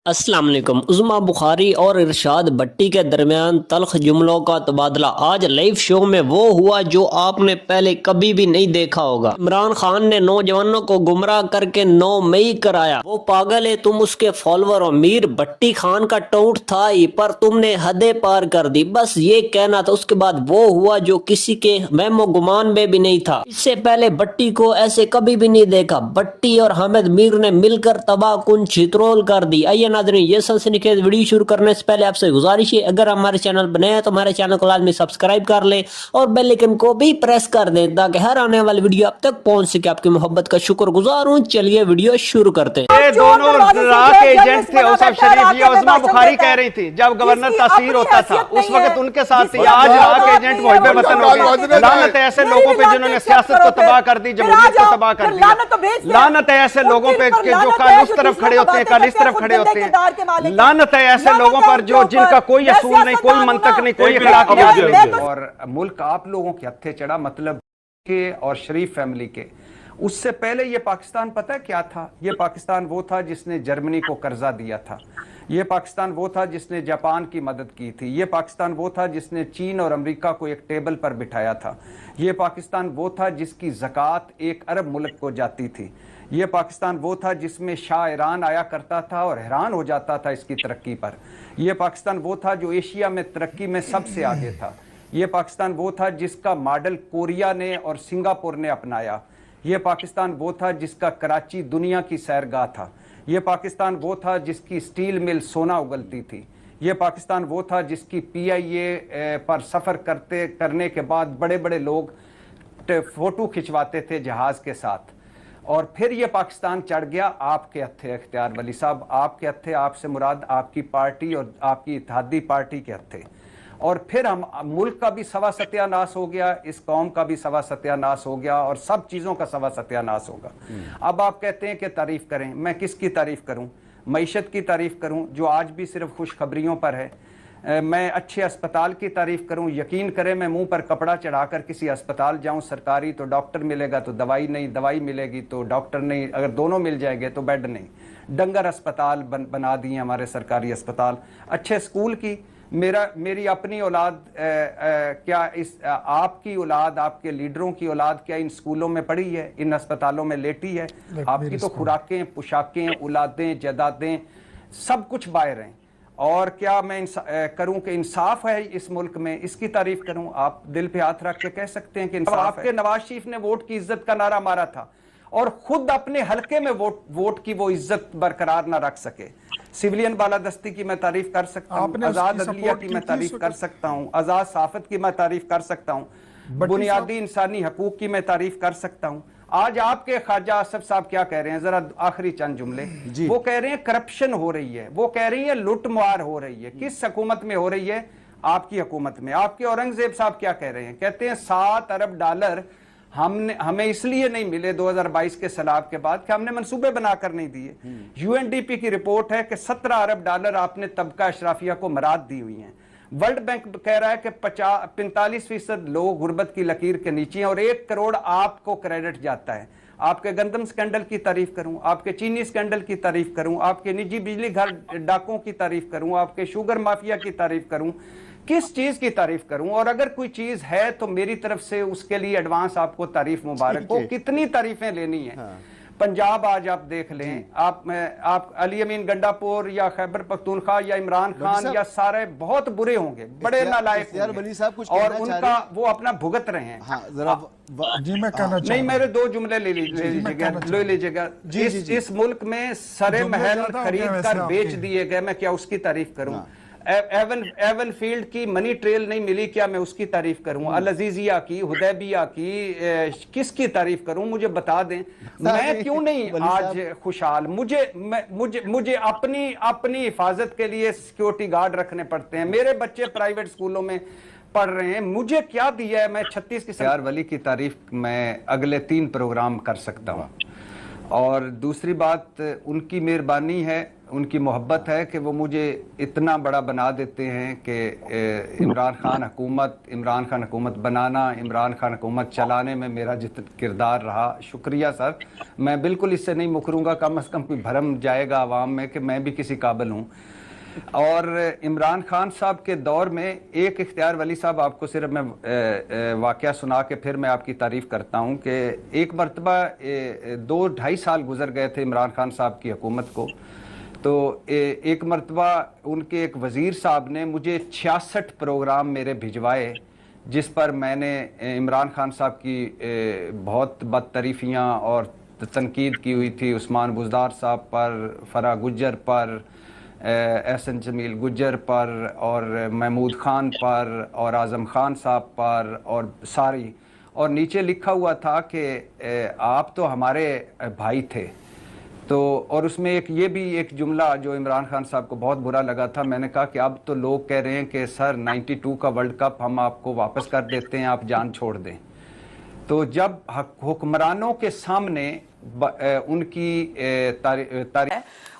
السلام علیکم۔ عظما بخاری اور ارشاد بھٹی کے درمیان تلخ جملوں کا تبادلہ آج لائیو شو میں وہ ہوا جو آپ نے پہلے کبھی بھی نہیں دیکھا ہوگا۔ عمران خان نے نوجوانوں کو گمراہ کر کے 9 مئی کرایا۔ وہ پاگل ہے، تم اس کے فالوور ہو۔ میر بھٹی خان کا ٹونٹ تھا ہی، پر تم نے حدیں پار کر دی، بس یہ کہنا تھا۔ اس کے بعد وہ ہوا جو کسی کے وہم و گمان میں بھی نہیں تھا۔ اس سے پہلے بھٹی کو ایسے کبھی بھی نہیں دیکھا۔ بھٹی اور حامد میر نے مل کر تباہ کن چترول کر دی۔ آئیے ناظرین، یہ سنسنیخیز ویڈیو شروع کرنے سے پہلے آپ سے گزارش ہے، اگر ہمارے چینل بنے ہیں تو ہمارے چینل کو لازمی سبسکرائب کر لیں اور بیل آئیکن کو بھی پریس کر دیں تاکہ ہر آنے والی ویڈیو آپ تک پہنچ سکے۔ آپ کی محبت کا شکر گزار ہوں۔ چلیے ویڈیو شروع کرتے ہیں۔ یہ دونوں راہ کے ایجنٹ تھے اوصاف شریف۔ یہ عظما بخاری کہہ رہی تھی جب گورنر تاثیر ہوتا تھا اس وقت ان کے ساتھ تھی۔ آج راہ کے ایجنٹ محب وطن ہو گئے۔ لعنت ہے ایسے لوگوں پہ جنہوں نے سیاست کو تباہ کر دی، جمہوریت کو تباہ کر دیا۔ لعنت ہے ایسے لوگوں پہ جو کل اس طرف کھڑے ہوتے ہیں کل اس طرف کھڑے ہوتے ہیں۔ لعنت ہے ایسے لوگوں پر جو جن کا کوئی اصول نہیں، کوئی منطق نہیں، کوئی اخلاقیات نہیں۔ اور ملک آپ لوگوں کے ہتھے چڑھا، مطلب کے اور شریف فیملی کے۔ اس سے پہلے یہ پاکستان پتہ کیا تھا؟ یہ پاکستان وہ تھا جس نے جرمنی کو قرضہ دیا تھا۔ یہ پاکستان وہ تھا جس نے جاپان کی مدد کی تھی۔ یہ پاکستان وہ تھا جس نے چین اور امریکہ کو ایک ٹیبل پر بٹھایا تھا۔ یہ پاکستان وہ تھا جس کی زکوٰۃ 1 ارب ملک کو جاتی تھی۔ یہ پاکستان وہ تھا جس میں شاہ ایران آیا کرتا تھا اور حیران ہو جاتا تھا اس کی ترقی پر۔ یہ پاکستان وہ تھا جو ایشیا میں ترقی میں سب سے آگے تھا۔ یہ پاکستان وہ تھا جس کا ماڈل کوریا نے اور سنگاپور نے اپنایا۔ یہ پاکستان وہ تھا جس کا کراچی دنیا کی سیرگاہ تھا۔ یہ پاکستان وہ تھا جس کی سٹیل مل سونا اگلتی تھی۔ یہ پاکستان وہ تھا جس کی PIA پر سفر کرنے کے بعد بڑے بڑے لوگ فوٹو کھچواتے تھے جہاز کے ساتھ۔ اور پھر یہ پاکستان چڑھ گیا آپ کے ہتھے اختیار ولی صاحب، آپ کے ہتھے، آپ سے مراد آپ کی پارٹی اور آپ کی اتحادی پارٹی کے ہتھے۔ اور پھر ہم ملک کا بھی سوا ستیہ ناس ہو گیا، اس قوم کا بھی سوا ستیہ ناس ہو گیا اور سب چیزوں کا سوا ستیہ ناس ہوگا۔ اب آپ کہتے ہیں کہ تعریف کریں، میں کس کی تعریف کروں؟ معیشت کی تعریف کروں جو آج بھی صرف خوشخبریوں پر ہے؟ میں اچھے اسپتال کی تعریف کروں؟ یقین کریں میں منہ پر کپڑا چڑھا کر کسی اسپتال جاؤں سرکاری تو ڈاکٹر ملے گا تو دوائی نہیں، دوائی ملے گی تو ڈاکٹر نہیں، اگر دونوں مل جائیں گے تو بیڈ نہیں۔ ڈنگر اسپتال بنا دیے ہمارے سرکاری اسپتال۔ اچھے اسکول کی میری اپنی اولاد کیا آپ کی اولاد، آپ کے لیڈروں کی اولاد کیا ان اسکولوں میں پڑھی ہے، ان اسپتالوں میں لیٹی ہے؟ آپ کی تو خوراکیں، پوشاکیں، اولادیں، جائیدادیں سب کچھ باہر ہیں۔ اور کیا میں کروں کہ انصاف ہے اس ملک میں، اس کی تعریف کروں؟ آپ دل پہ ہاتھ رکھ کے کہہ سکتے ہیں کہ انصاف ہے؟ آپ کے نواز شریف نے ووٹ کی عزت کا نعرہ مارا تھا اور خود اپنے حلقے میں ووٹ کی وہ عزت برقرار نہ رکھ سکے۔ سویلین بالادستی کی میں تعریف کر سکتا ہوں، آزاد عدلیہ کی میں تعریف کر سکتا ہوں، آزاد صحافت کی میں تعریف کر سکتا ہوں، بنیادی انسانی حقوق کی میں تعریف کر سکتا ہوں۔ آج آپ کے خواجہ آصف صاحب کیا کہہ رہے ہیں؟ ذرا آخری چند جملے۔ وہ کہہ رہے ہیں کرپشن ہو رہی ہے، وہ کہہ رہی ہیں لٹ مار ہو رہی ہے۔ کس حکومت میں ہو رہی ہے؟ آپ کی حکومت میں۔ آپ کے اورنگزیب صاحب کیا کہہ رہے ہیں؟ کہتے ہیں 7 ارب ڈالر ہمیں اس لیے نہیں ملے 2022 کے سیلاب کے بعد کہ ہم نے منصوبے بنا کر نہیں دیے۔ UNDP کی رپورٹ ہے کہ 17 ارب ڈالر آپ نے طبقہ اشرافیہ کو مراد دی ہوئی ہیں۔ ورلڈ بینک کہہ رہا ہے کہ 45% لوگ غربت کی لکیر کے نیچے ہیں اور 1 کروڑ آپ کو کریڈٹ جاتا ہے۔ آپ کے گندم سکینڈل کی تعریف کروں، آپ کے چینی سکینڈل کی تعریف کروں، آپ کے نجی بجلی گھر ڈاکوں کی تعریف کروں، آپ کے شوگر مافیا کی تعریف کروں، کس چیز کی تعریف کروں؟ اور اگر کوئی چیز ہے تو میری طرف سے اس کے لیے ایڈوانس آپ کو تعریف مبارک ہو۔ کتنی تعریفیں لینی ہیں؟ پنجاب آج آپ دیکھ لیں، آپ علی امین گنڈا پور یا خیبر پختونخوا یا عمران خان یا سارے بہت برے ہوں گے، بڑے نالائق ہوں گے اور ان کا وہ اپنا بھگت رہے ہیں۔ نہیں، میرے 2 جملے لے لیجئے گا۔ اس ملک میں سرے محل خرید کر بیچ دیے گئے، میں کیا اس کی تعریف کروں؟ ایون فیلڈ کی منی ٹریل نہیں ملی، کیا میں اس کی تعریف کروں؟ العزیزیہ کی، حدیبیہ کی، کس کی تعریف کروں؟ مجھے بتا دیں، میں کیوں نہیں آج خوشحال؟ مجھے اپنی حفاظت کے لیے سیکیورٹی گارڈ رکھنے پڑتے ہیں، میرے بچے پرائیویٹ اسکولوں میں پڑھ رہے ہیں، مجھے کیا دیا ہے؟ میں 36 کی سیار ولی کی تعریف میں اگلے 3 پروگرام کر سکتا ہوں۔ اور دوسری بات ان کی مہربانی ہے، ان کی محبت ہے کہ وہ مجھے اتنا بڑا بنا دیتے ہیں کہ عمران خان حکومت بنانا، عمران خان حکومت چلانے میں میرا جتنا کردار رہا. شکریہ سر. میں بالکل اس سے نہیں مکروں گا، کم از کم کوئی بھرم جائے گا عوام میں کہ میں بھی کسی قابل ہوں. اور عمران خان صاحب کے دور میں ایک اختیار ولی صاحب، آپ کو صرف میں واقعہ سنا کے پھر میں آپ کی تعریف کرتا ہوں کہ ایک مرتبہ 2-2.5 سال گزر گئے تھے عمران خان صاحب کی حکومت کو. تو ایک مرتبہ ان کے ایک وزیر صاحب نے مجھے 66 پروگرام میرے بھجوائے، جس پر میں نے عمران خان صاحب کی بہت بدتعریفیاں اور تنقید کی ہوئی تھی. عثمان بزدار صاحب پر، فرا گجر پر، احسن جمیل گجر پر، اور محمود خان پر، اور اعظم خان صاحب پر، اور ساری. اور نیچے لکھا ہوا تھا کہ آپ تو ہمارے بھائی تھے. تو اور اس میں یہ بھی ایک جملہ جو عمران خان صاحب کو بہت برا لگا تھا. میں نے کہا کہ اب تو لوگ کہہ رہے ہیں کہ سر 92 کا ورلڈ کپ ہم آپ کو واپس کر دیتے ہیں، آپ جان چھوڑ دیں. تو جب حکمرانوں کے سامنے ان کی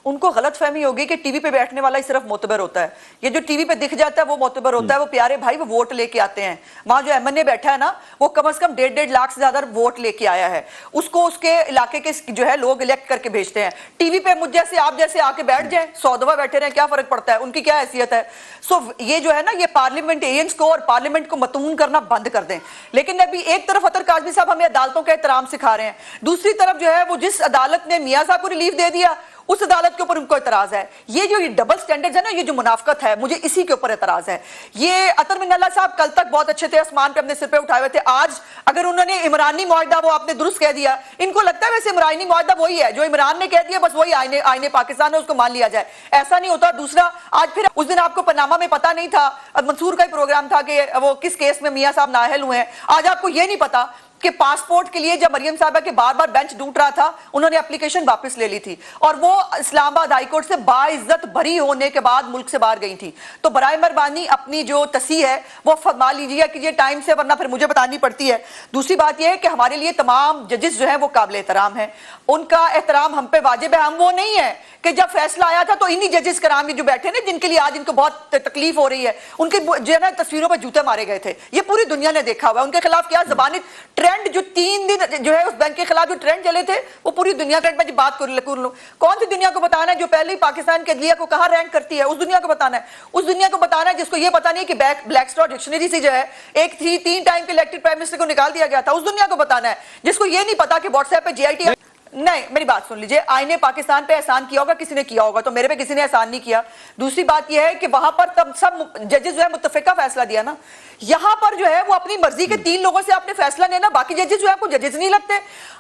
ان کو غلط فہمی ہوگی کہ ٹی وی پہ بیٹھنے والا ہی صرف معتبر ہوتا ہے. یہ جو ٹی وی پہ دکھ جاتا ہے وہ معتبر ہوتا ہے. وہ پیارے بھائی وہ ووٹ لے کے آتے ہیں. وہاں جو ایمن نے بیٹھا ہے نا، وہ کم از کم 1.5 لاکھ سے زیادہ ووٹ لے کے آیا ہے. اس کو اس کے علاقے کے جو ہے لوگ الیکٹ کر کے بھیجتے ہیں. ٹی وی پہ مجھ جیسے آپ جیسے آ کے بیٹھ جائیں، 100 دفعہ بیٹھے رہیں، کیا فرق پڑتا ہے؟ ان کی کیا حیثیت ہے؟ سو یہ جو ہے نا، یہ پارلیمنٹیرینز کو اور پارلیمنٹ کو متون کرنا بند کر دیں. لیکن ابھی ایک طرف اطہر کاظمی صاحب ہمیں عدالتوں کا احترام سکھا رہے ہیں، دوسری طرف جو ہے وہ جس عدالت نے میاں صاحب کو ریلیف دے دیا اس عدالت کے اوپر ان کو اعتراض ہے. یہ جو ڈبل سٹینڈرڈ ہے نا، یہ جو منافقت ہے، مجھے اسی کے اوپر اعتراض ہے. یہ اطہر من اللہ صاحب کل تک بہت اچھے تھے، آسمان پہ اپنے سر پہ اٹھائے ہوئے تھے. آج اگر انہوں نے عمرانی معاہدہ وہ آپ نے درست کہہ دیا، ان کو لگتا ہے ویسے عمرانی معاہدہ وہی ہے جو عمران نے کہہ دیا، بس وہی آئین پاکستان ہے، اس کو مان لیا جائے. ایسا نہیں ہوتا. دوسرا، آج پھر اس دن آپ کو پاناما میں پتہ نہیں تھا، منصور کا ہی پروگرام تھا کہ وہ کس کیس میں میاں صاحب نااہل ہوئے ہیں. آج آپ کو یہ نہیں پتا کہ پاسپورٹ کے لیے جب مریم صاحبہ کے بار بار بینچ ڈوٹ رہا تھا، انہوں نے اپلیکیشن واپس لے لی تھی اور وہ اسلام آباد ہائی کورٹ سے باعزت بری ہونے کے بعد ملک سے باہر گئی تھی. تو برائے مہربانی اپنی جو تصحیح ہے وہ فرما لیجیے کہ یہ ٹائم سے، ورنہ پھر مجھے بتانی پڑتی ہے. دوسری بات یہ ہے کہ ہمارے لیے تمام ججز جو ہیں وہ قابل احترام ہیں، ان کا احترام ہم پہ واجب ہے. ہم وہ نہیں ہیں کہ جب فیصلہ آیا تھا تو انہی ججز کرام جو بیٹھے نا، جن کے لیے آج ان کو بہت تکلیف ہو رہی ہے، ان کے جو ہے نا تصویروں پہ جوتے مارے گئے تھے. یہ پوری دنیا نے دیکھا ہوا ہے. ان کے خلاف کیا زبانی ٹرینڈ جو 3 دن جو ہے اس بینک کے خلاف جو ٹرینڈ چلے تھے، وہ پوری دنیا کا میں بات کر لوں. کون سی دنیا کو بتانا ہے جو پہلے ہی پاکستان کے عدلیہ کو کہاں رینک کرتی ہے؟ اس دنیا کو بتانا ہے. اس دنیا کو بتانا ہے جس کو یہ پتا نہیں کہ بلیک اسٹار ڈکشنری سے جو ہے ایک 3 ٹائم کے الیکٹڈ پرائم منسٹر کو نکال دیا گیا تھا. اس دنیا کو بتانا ہے جس کو یہ نہیں پتا کہ واٹس ایپ پہ JIT نہیں. میری بات سن لیجئے، آئین پاکستان پہ احسان کیا ہوگا کسی نے کیا ہوگا، تو میرے پہ کسی نے احسان نہیں کیا. دوسری بات یہ ہے کہ وہاں پر تب سب ججز جو ہے متفقہ فیصلہ دیا نا. یہاں پر جو ہے وہ اپنی مرضی کے 3 لوگوں سے آپ نے فیصلہ لینا. باقی ججز جو ہے آپ کو ججز نہیں لگتے.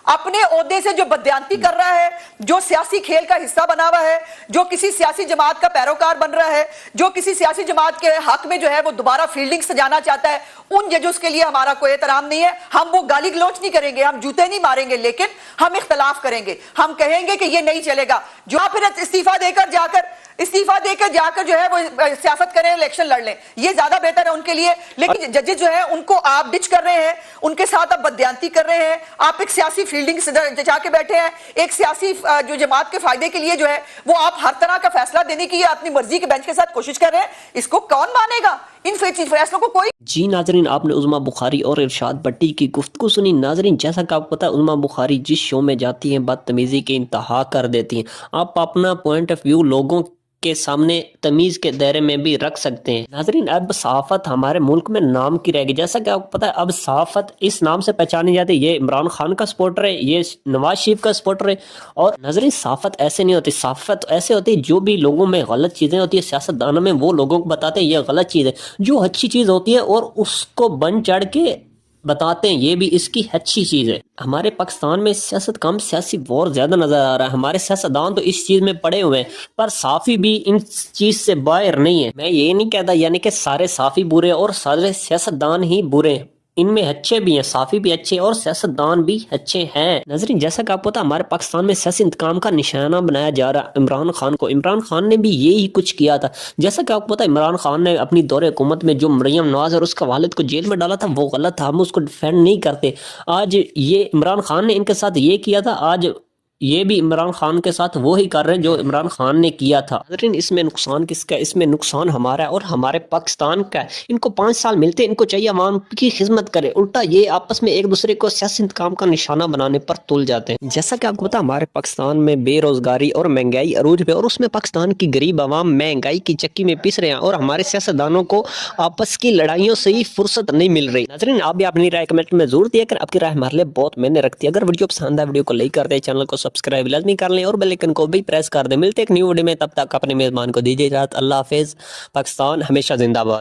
اپنے عہدے سے جو بددیانتی کر رہا ہے، جو سیاسی کھیل کا حصہ بنا ہوا ہے، جو کسی سیاسی جماعت کا پیروکار بن رہا ہے، جو کسی سیاسی جماعت کے حق میں جو ہے وہ دوبارہ فیلڈنگ سجانا چاہتا ہے، ان ججز کے لیے ہمارا کوئی احترام نہیں ہے. ہم وہ گالی گلوچ نہیں کریں گے، ہم جوتے نہیں ماریں گے، لیکن ہم اختلاف کریں گے. ہم کہیں گے کہ یہ نہیں چلے گا. جو پھر استعفیٰ دے کر جا کر جو ہے وہ سیاست کریں، الیکشن لڑ لیں، یہ زیادہ بہتر ہے ان کے لیے. لیکن ججز جو ہے ان کو آپ ڈچ کر رہے ہیں، ان کے ساتھ آپ بددیانتی کر رہے ہیں. آپ ایک سیاسی فیلڈنگ سے جا کے بیٹھے ہیں، ایک سیاسی جو جماعت کے فائدے کے لیے جو ہے وہ آپ ہر طرح کا فیصلہ دینے کی اپنی مرضی کے بینچ کے ساتھ کوشش کر رہے ہیں. اس کو کون مانے گا؟ ان فیصلوں کو کوئی. جی ناظرین، آپ نے عظمیٰ بخاری اور ارشاد بٹی کی گفتگو سنی. ناظرین، جیسا کہ آپ کو پتا ہے عظمیٰ بخاری جس شو میں جاتی ہیں بدتمیزی کی انتہا کر دیتی ہیں. آپ اپنا پوائنٹ آف ویو لوگوں کے سامنے تمیز کے دائرے میں بھی رکھ سکتے ہیں. ناظرین، اب صحافت ہمارے ملک میں نام کی رہ گئی. جیسا کہ آپ کو پتا ہے اب صحافت اس نام سے پہچانی جاتی ہے، یہ عمران خان کا سپورٹر ہے، یہ نواز شریف کا سپورٹر ہے. اور ناظرین، صحافت ایسے نہیں ہوتی. صحافت ایسے ہوتی ہے جو بھی لوگوں میں غلط چیزیں ہوتی ہیں، سیاست دانوں میں، وہ لوگوں کو بتاتے ہیں یہ غلط چیز ہے. جو اچھی چیز ہوتی ہے اور اس کو بن چڑھ کے بتاتے ہیں یہ بھی اس کی اچھی چیز ہے. ہمارے پاکستان میں سیاست کم، سیاسی وار زیادہ نظر آ رہا ہے. ہمارے سیاستدان تو اس چیز میں پڑے ہوئے ہیں، پر صحافی بھی ان چیز سے باہر نہیں ہے. میں یہ نہیں کہتا یعنی کہ سارے صحافی برے اور سارے سیاستدان ہی برے ہیں. ان میں اچھے بھی ہیں، صحافی بھی اچھے اور سیاستدان بھی اچھے ہیں. ناظرین، جیسا کہ آپ کو پتا ہمارے پاکستان میں سیاسی انتقام کا نشانہ بنایا جا رہا ہے عمران خان کو. عمران خان نے بھی یہی کچھ کیا تھا. جیسا کہ آپ کو پتا عمران خان نے اپنی دور حکومت میں جو مریم نواز اور اس کا والد کو جیل میں ڈالا تھا وہ غلط تھا. ہم اس کو ڈیفینڈ نہیں کرتے. آج یہ عمران خان نے ان کے ساتھ یہ کیا تھا، آج یہ بھی عمران خان کے ساتھ وہی کر رہے ہیں جو عمران خان نے کیا تھا. ناظرین اس میں نقصان کس کا ہے؟ اس میں نقصان ہمارا ہے اور ہمارے پاکستان کا ہے. ان کو 5 سال ملتے ہیں، ان کو چاہیے عوام کی خدمت کرے، الٹا یہ آپس میں ایک دوسرے کو سیاسی انتقام کا نشانہ بنانے پر تل جاتے ہیں. جیسا کہ آپ کو پتا ہمارے پاکستان میں بے روزگاری اور مہنگائی عروج پہ، اور اس میں پاکستان کی غریب عوام مہنگائی کی چکی میں پس رہے ہیں اور ہمارے سیاستدانوں کو آپس کی لڑائیوں سے ہی فرصت نہیں مل رہی. ناظرین آپ بھی اپنی رائے کمنٹ میں ضرور دیا کریں، آپ کی رائے ہمارے لیے بہت معنے رکھتی ہے. اگر ویڈیو پسند ہے ویڈیو کو لائک کر دیں، چینل کو سبسکرائب لازمی کر لیں اور بیل آئکن کو بھی پریس کر دیں. ملتے ایک نیو ویڈیو میں، تب تک اپنے میزبان کو دیجیے اجازت. اللہ حافظ. پاکستان ہمیشہ زندہ باد.